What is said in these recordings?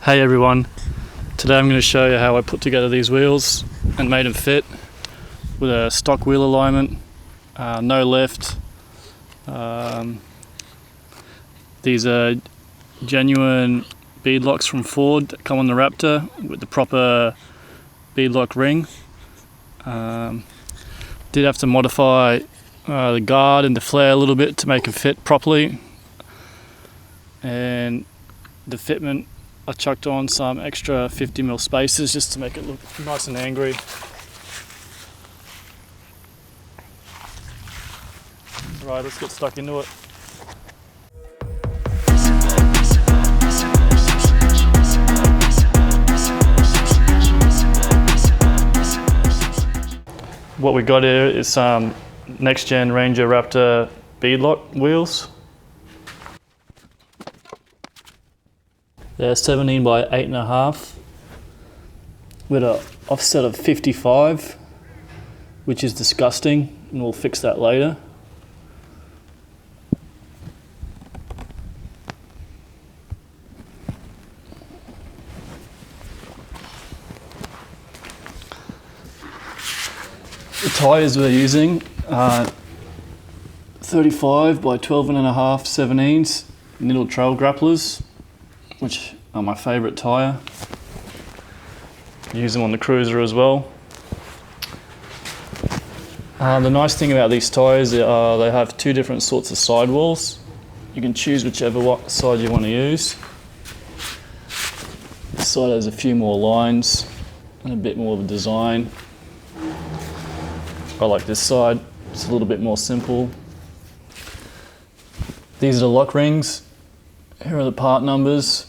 Hey everyone, today I'm going to show you how I put together these wheels and made them fit with a stock wheel alignment, no lift. These are genuine beadlocks from Ford that come on the Raptor with the proper beadlock ring. Did have to modify the guard and the flare a little bit to make it fit properly, and the fitment I chucked on some extra 50mm spacers just to make it look nice and angry. Right, let's get stuck into it. What we got here is some next gen Ranger Raptor beadlock wheels. They're 17 by 8.5 with an offset of 55, which is disgusting, and we'll fix that later. The tyres we're using are 35 by 12.5 17s Nitto trail grapplers, which are my favourite tyre. Use them on the cruiser as well. The nice thing about these tyres are they have two different sorts of sidewalls. You can choose whichever side you want to use. This side has a few more lines and a bit more of a design. I like this side, it's a little bit more simple. These are the lock rings. Here are the part numbers.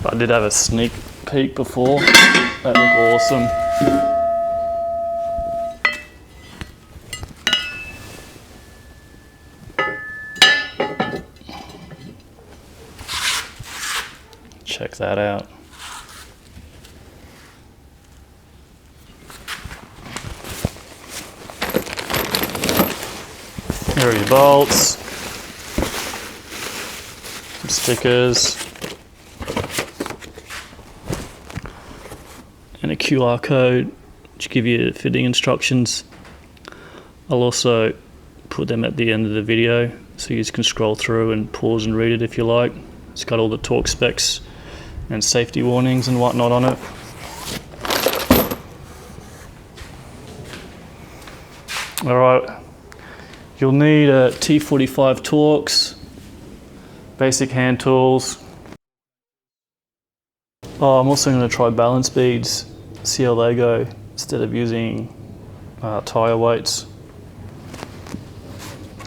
I did have a sneak peek before. That looked awesome. Check that out. Here are your bolts, some stickers, and a QR code to give you fitting instructions. I'll also put them at the end of the video so you can scroll through and pause and read it if you like. It's got all the torque specs and safety warnings and whatnot on it. Alright, you'll need a T45 Torx, basic hand tools. Oh, I'm also going to try balance beads, see how they go, instead of using tyre weights.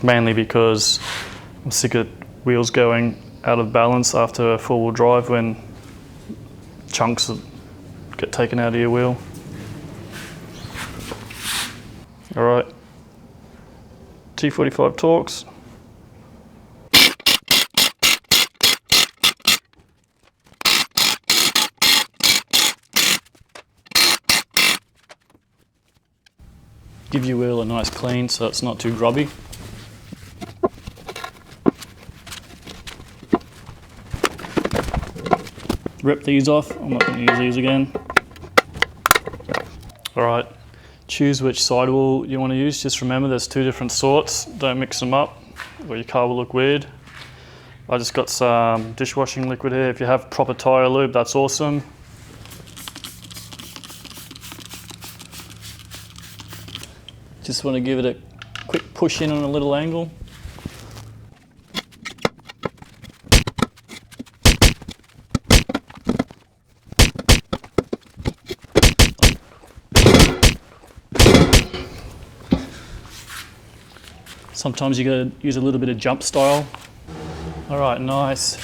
Mainly because I'm sick of wheels going out of balance after a four-wheel drive when chunks get taken out of your wheel. Alright, T45 Torx. Give your wheel a nice clean so it's not too grubby. Rip these off, I'm not going to use these again. Alright, choose which sidewall you want to use. Just remember there's two different sorts, don't mix them up or your car will look weird. I just got some dishwashing liquid here. If you have proper tyre lube, that's awesome. Just want to give it a quick push in on a little angle. Sometimes you gotta use a little bit of jump style. All right, nice.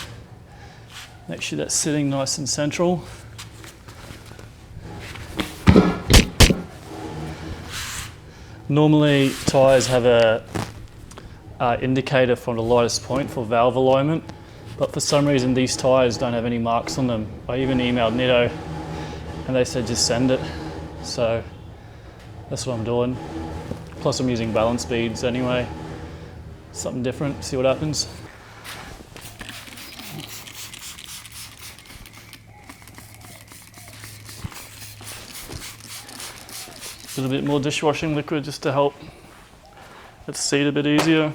Make sure that's sitting nice and central. Normally tyres have a indicator from the lightest point for valve alignment, but for some reason these tyres don't have any marks on them. I even emailed Nitto and they said just send it, so that's what I'm doing. Plus I'm using balance beads anyway, something different, see what happens. A little bit more dishwashing liquid just to help it seat a bit easier.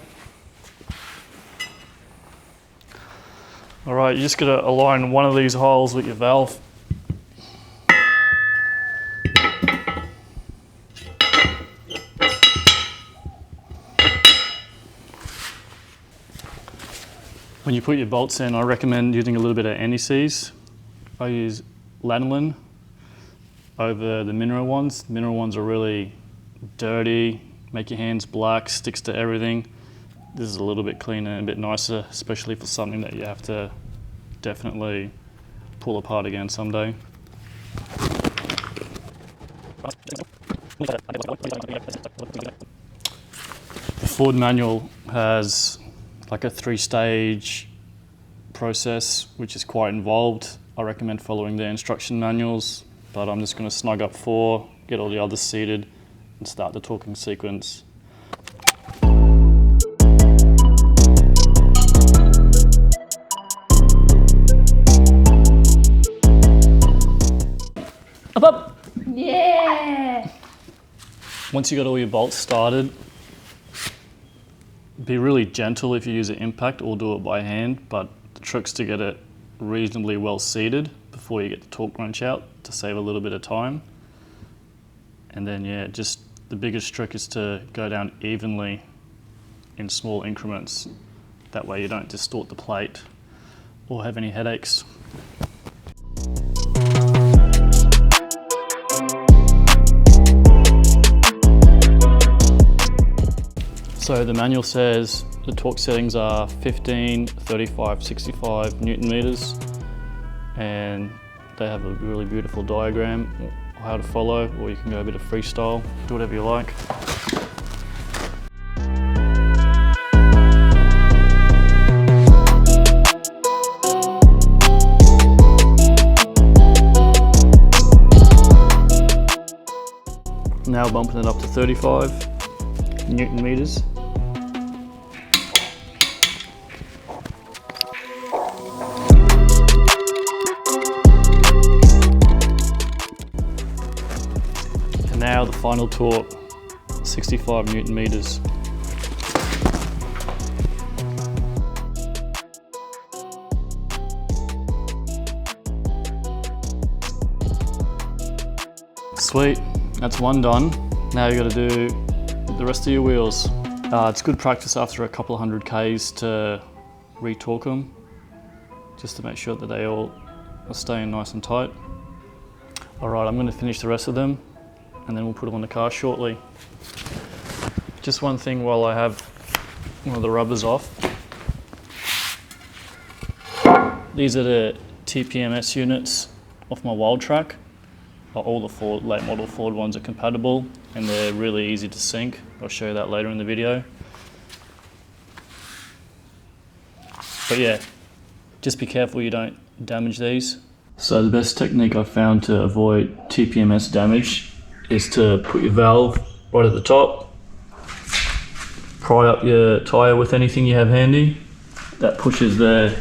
Alright, you just gotta align one of these holes with your valve. When you put your bolts in, I recommend using a little bit of anti-seize. I use lanolin over the mineral ones. The mineral ones are really dirty, make your hands black, sticks to everything. This is a little bit cleaner and a bit nicer, especially for something that you have to definitely pull apart again someday. The Ford manual has like a 3-stage process, which is quite involved. I recommend following the instruction manuals, but I'm just going to snug up 4, get all the others seated, and start the talking sequence. Up, up! Yeah! Once you got all your bolts started, be really gentle if you use an impact or do it by hand, but the trick's to get it reasonably well seated before you get the torque wrench out to save a little bit of time. And then yeah, just the biggest trick is to go down evenly in small increments. That way you don't distort the plate or have any headaches. So the manual says the torque settings are 15, 35, 65 Newton meters, and they have a really beautiful diagram on how to follow, or you can go a bit of freestyle, do whatever you like. Now bumping it up to 35 Newton meters. Now the final torque, 65 Newton meters. Sweet, that's one done. Now you got to do the rest of your wheels. It's good practice after a couple of 100 Ks to re-torque them, just to make sure that they all are staying nice and tight. All right, I'm going to finish the rest of them, and then we'll put them on the car shortly. Just one thing while I have one of the rubbers off. These are the TPMS units off my Wild Track. All the late model Ford ones are compatible and they're really easy to sync. I'll show you that later in the video. But yeah, just be careful you don't damage these. So the best technique I've found to avoid TPMS damage is to put your valve right at the top, pry up your tyre with anything you have handy. That pushes the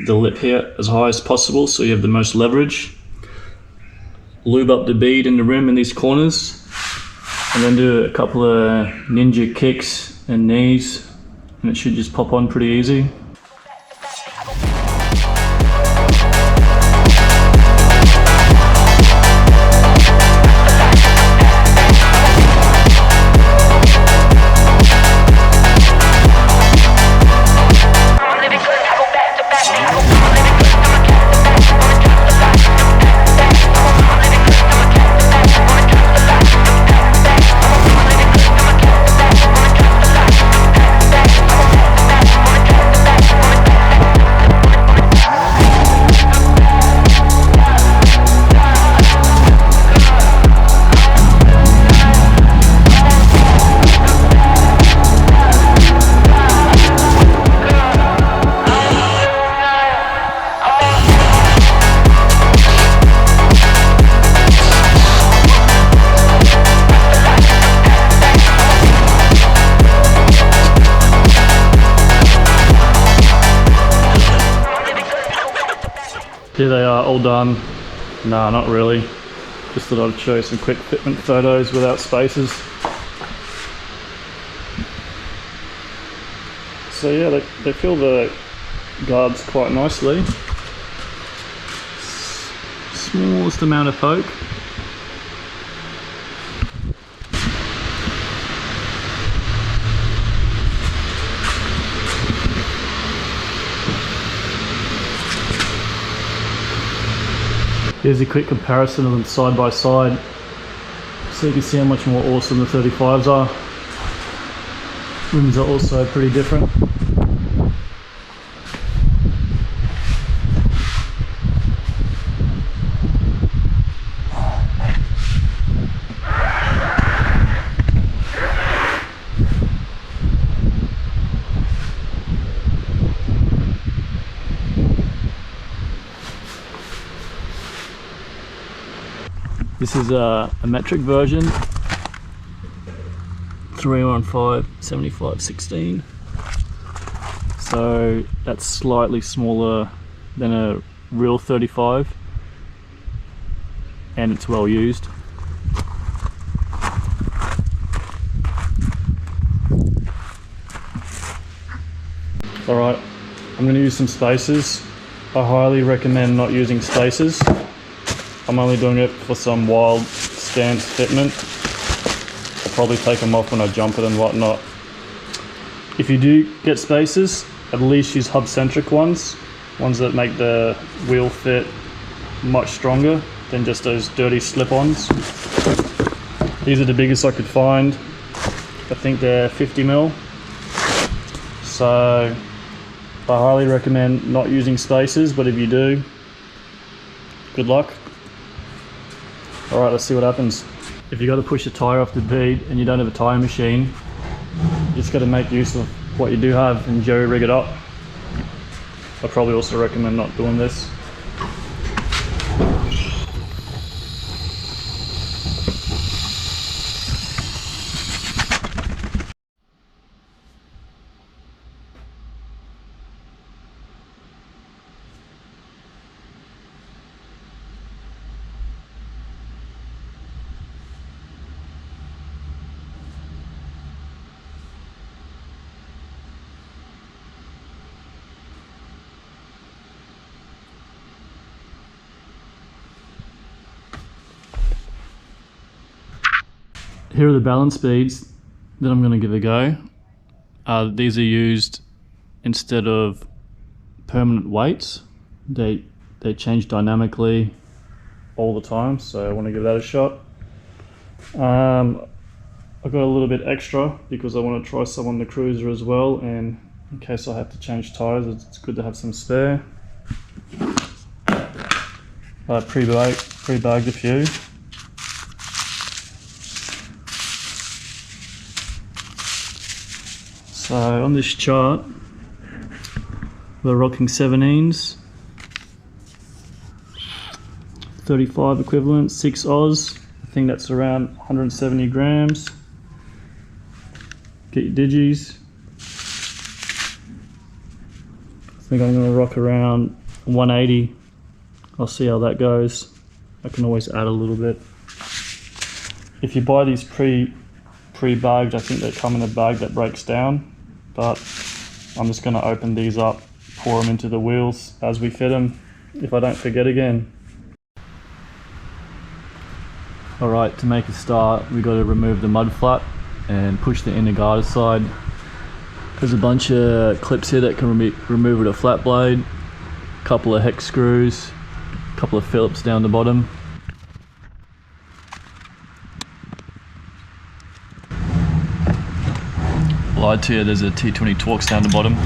lip here as high as possible so you have the most leverage. Lube up the bead in the rim in these corners, and then do a couple of ninja kicks and knees, and it should just pop on pretty easy. Here they are, all done. Nah, not really. Just thought I'd show you some quick fitment photos without spaces. So yeah, they fill the guards quite nicely. Smallest amount of poke. Here's a quick comparison of them side by side, so you can see how much more awesome the 35s are. Rims are also pretty different. This is a metric version, 315 75 16. So that's slightly smaller than a real 35, and it's well used. Alright, I'm going to use some spacers. I highly recommend not using spacers. I'm only doing it for some wild stance fitment. I'll probably take them off when I jump it and whatnot. If you do get spacers, at least use hub-centric ones that make the wheel fit much stronger than just those dirty slip-ons. These are the biggest I could find. I think they're 50mm. So I highly recommend not using spacers, but if you do, good luck. Alright, let's see what happens. If you got to push a tyre off the bead and you don't have a tyre machine, you just got to make use of what you do have and jerry rig it up. I probably also recommend not doing this. Here are the balance beads that I'm going to give a go. These are used instead of permanent weights. They change dynamically all the time, so I want to give that a shot. I got a little bit extra because I want to try some on the cruiser as well, and in case I have to change tyres, it's good to have some spare. I pre-bagged a few. So on this chart, we're rocking 17s, 35 equivalent, 6 Oz. I think that's around 170 grams. Get your digis. I think I'm going to rock around 180. I'll see how that goes. I can always add a little bit. If you buy these pre-bagged, I think they come in a bag that breaks down. But I'm just going to open these up, pour them into the wheels as we fit them, if I don't forget again. Alright, to make a start, we've got to remove the mud flap and push the inner guard aside. There's a bunch of clips here that can remove with a flat blade, a couple of hex screws, a couple of Phillips down the bottom. Lied to you, there's a T20 Torx down the bottom.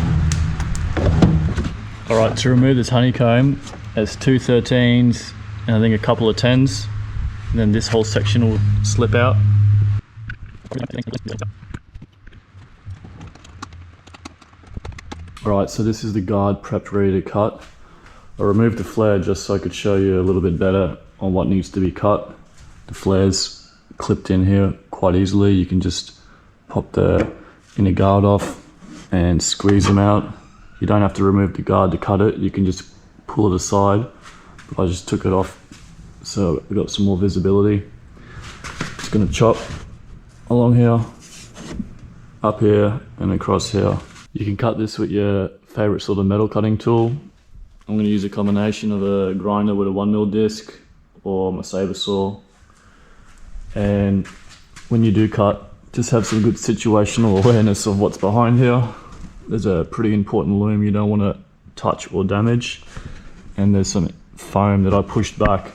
Alright, to remove this honeycomb, there's 2 13s and I think a couple of 10s. And then this whole section will slip out. Alright, so this is the guard prepped, ready to cut. I removed the flare just so I could show you a little bit better on what needs to be cut. The flare's clipped in here quite easily. You can just pop the inner guard off and squeeze them out. You don't have to remove the guard to cut it. You can just pull it aside I just took it off so we got some more visibility. Just going to chop along here, up here and across here. You can cut this with your favorite sort of metal cutting tool. I'm going to use a combination of a grinder with a 1mm disc or my saber saw. And when you do cut, just have some good situational awareness of what's behind here. There's a pretty important loom you don't want to touch or damage, and there's some foam that I pushed back,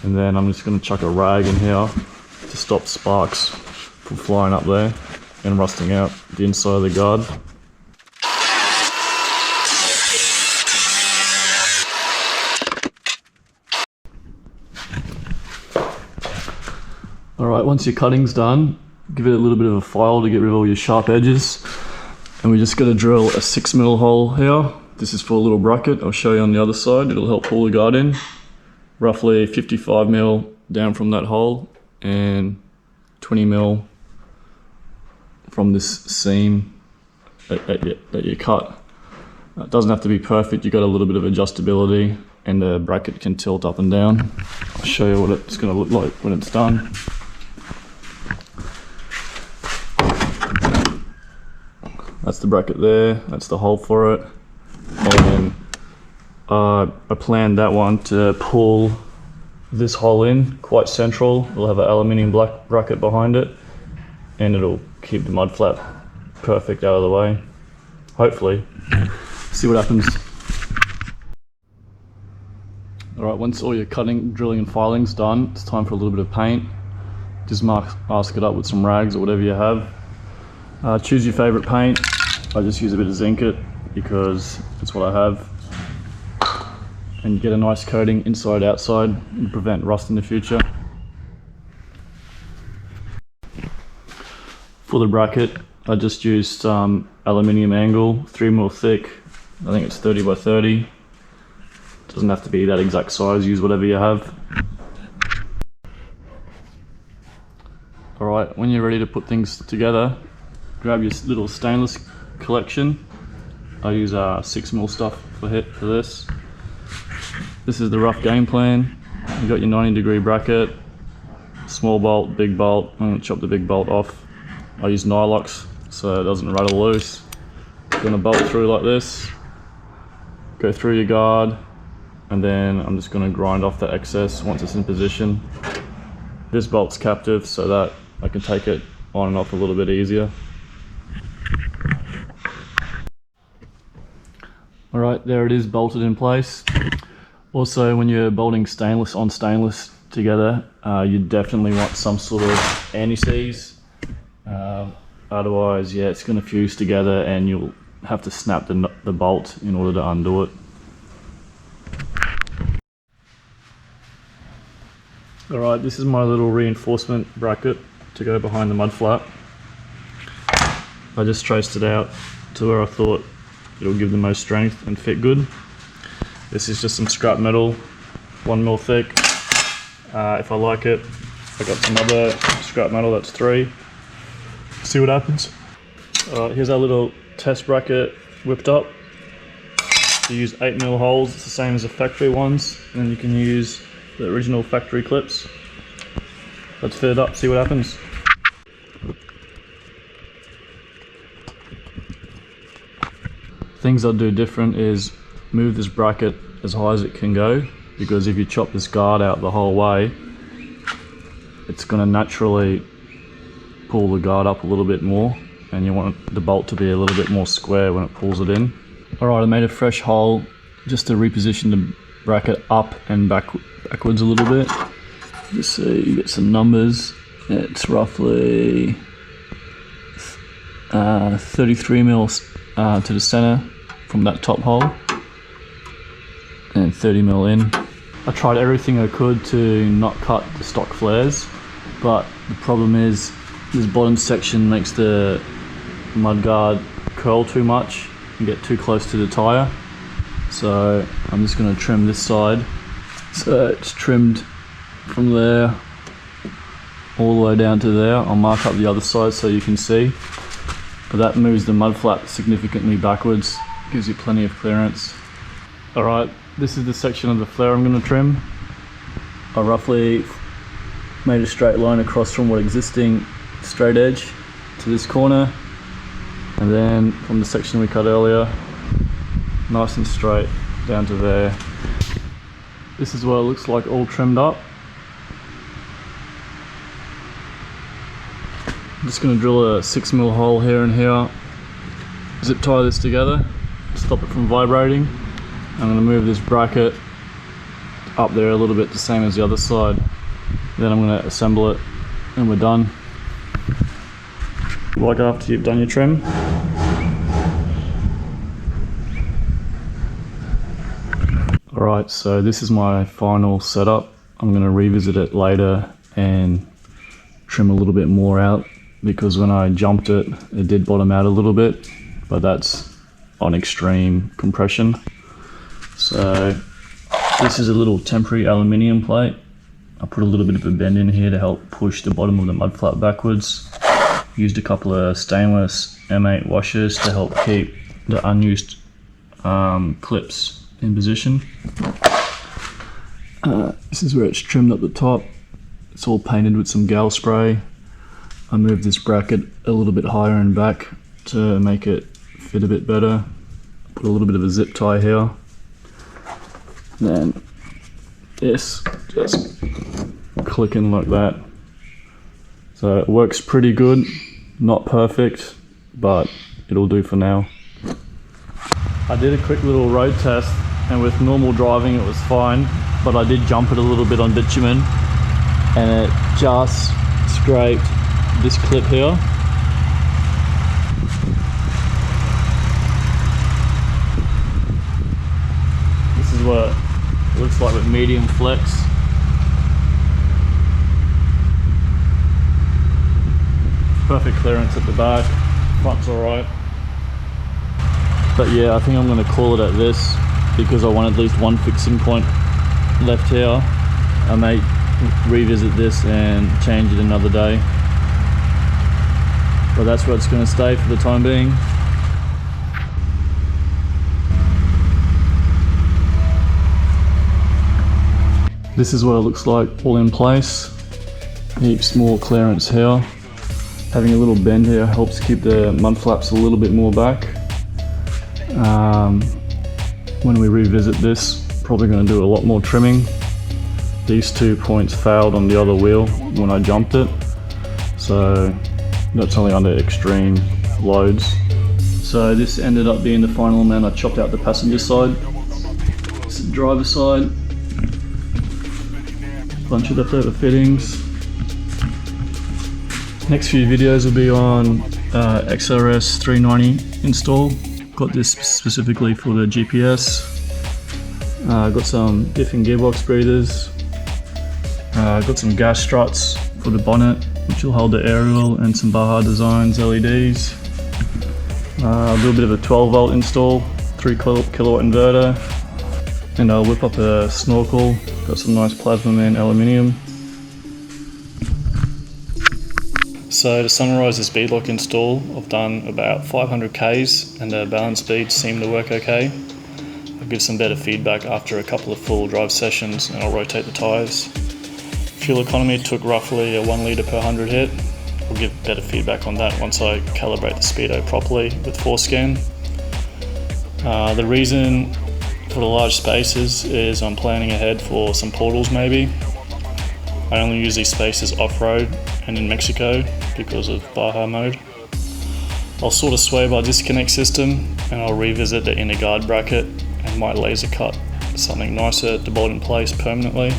and then I'm just going to chuck a rag in here to stop sparks from flying up there and rusting out the inside of the guard. Alright, once your cutting's done, give it a little bit of a file to get rid of all your sharp edges. And we just got to drill a 6mm hole here. This is for a little bracket. I'll show you on the other side. It'll help pull the guard in. Roughly 55mm down from that hole and 20mm from this seam that you cut. It doesn't have to be perfect. You got a little bit of adjustability, and the bracket can tilt up and down. I'll show you what it's going to look like when it's done. That's the bracket there, that's the hole for it. And I planned that one to pull this hole in quite central. It'll have an aluminium black bracket behind it, and it'll keep the mud flap perfect out of the way. Hopefully. See what happens. Alright, once all your cutting, drilling and filing's done, it's time for a little bit of paint. Just mask it up with some rags or whatever you have. Choose your favourite paint. I just use a bit of Zinc It because it's what I have. And get a nice coating inside outside and prevent rust in the future. For the bracket, I just used aluminium angle, 3mm thick. I think it's 30 by 30. Doesn't have to be that exact size, use whatever you have. Alright, when you're ready to put things together, grab your little stainless collection. I use 6mm stuff for this. This is the rough game plan. You got your 90-degree bracket, small bolt, big bolt. I'm going to chop the big bolt off. I use nylocks so it doesn't rattle loose. Going to bolt through like this, go through your guard, and then I'm just going to grind off the excess once it's in position. This bolt's captive so that I can take it on and off a little bit easier. Alright, there it is, bolted in place. Also, when you're bolting stainless on stainless together, you definitely want some sort of anti-seize. Otherwise, yeah, it's going to fuse together and you'll have to snap the bolt in order to undo it. Alright, this is my little reinforcement bracket to go behind the mud flap. I just traced it out to where I thought it'll give the most strength and fit good. This is just some scrap metal, 1mm thick. If I like it, I got some other scrap metal that's 3. See what happens. Here's our little test bracket whipped up. You use 8mm holes, it's the same as the factory ones, and you can use the original factory clips. Let's fit it up, see what happens. Things I'll do different is move this bracket as high as it can go, because if you chop this guard out the whole way, it's going to naturally pull the guard up a little bit more, and you want the bolt to be a little bit more square when it pulls it in. Alright, I made a fresh hole just to reposition the bracket up and backwards a little bit. Just so you get some numbers. It's roughly 33mm to the center from that top hole, and 30mm in. I tried everything I could to not cut the stock flares, but the problem is this bottom section makes the mudguard curl too much and get too close to the tyre. So I'm just going to trim this side. So it's trimmed from there all the way down to there. I'll mark up the other side so you can see. But that moves the mud flap significantly backwards, gives you plenty of clearance. Alright, this is the section of the flare I'm going to trim. I roughly made a straight line across from what existing straight edge to this corner, and then from the section we cut earlier, nice and straight down to there. This is what it looks like all trimmed up. I'm just going to drill a 6mm hole here and here, zip tie this together, stop it from vibrating. I'm going to move this bracket up there a little bit, the same as the other side. Then I'm going to assemble it and we're done. Like after you've done your trim. Alright, so this is my final setup. I'm going to revisit it later and trim a little bit more out, because when I jumped it, it did bottom out a little bit, but that's on extreme compression. So this is a little temporary aluminium plate. I put a little bit of a bend in here to help push the bottom of the mud flap backwards. Used a couple of stainless M8 washers to help keep the unused clips in position. This is where it's trimmed up the top. It's all painted with some gal spray. I moved this bracket a little bit higher and back to make it fit a bit better. Put a little bit of a zip tie here. Then this just clicking like that. So it works pretty good, not perfect, but it'll do for now. I did a quick little road test, and with normal driving it was fine, but I did jump it a little bit on bitumen and it just scraped this clip here. This is what it looks like with medium flex. Perfect clearance at the back, front's alright. But yeah, I think I'm going to call it at this, because I want at least one fixing point left here. I may revisit this and change it another day, but that's where it's going to stay for the time being. This is what it looks like all in place. Heaps more clearance here. Having a little bend here helps keep the mud flaps a little bit more back. When we revisit this, probably going to do a lot more trimming. These 2 points failed on the other wheel when I jumped it, so that's only under extreme loads. So this ended up being the final amount. I chopped out the passenger side. This is the driver's side. Bunch of leftover fittings. Next few videos will be on XRS 390 install. Got this specifically for the GPS. Got some diff and gearbox breathers. Got some gas struts for the bonnet, which will hold the aerial, and some Baja Designs LEDs. I'll do a bit of a 12 volt install, 3 kilowatt inverter, and I'll whip up a snorkel. Got some nice plasma man aluminium. So to summarise this beadlock install, I've done about 500 Ks and the balance beads seem to work okay. I'll give some better feedback after a couple of full drive sessions, and I'll rotate the tyres. Fuel economy took roughly a 1 litre per 100 hit. I'll give better feedback on that once I calibrate the speedo properly with forescan. The reason for the large spaces is I'm planning ahead for some portals maybe. I only use these spaces off-road and in Mexico because of Baja mode. I'll sort of sway by disconnect system, and I'll revisit the inner guard bracket and might laser cut something nicer to bolt in place permanently.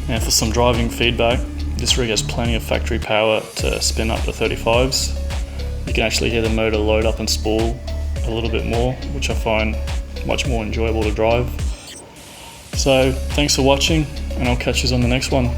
And for some driving feedback, this rig has plenty of factory power to spin up to 35s. You can actually hear the motor load up and spool a little bit more, which I find much more enjoyable to drive. So thanks for watching, and I'll catch you on the next one.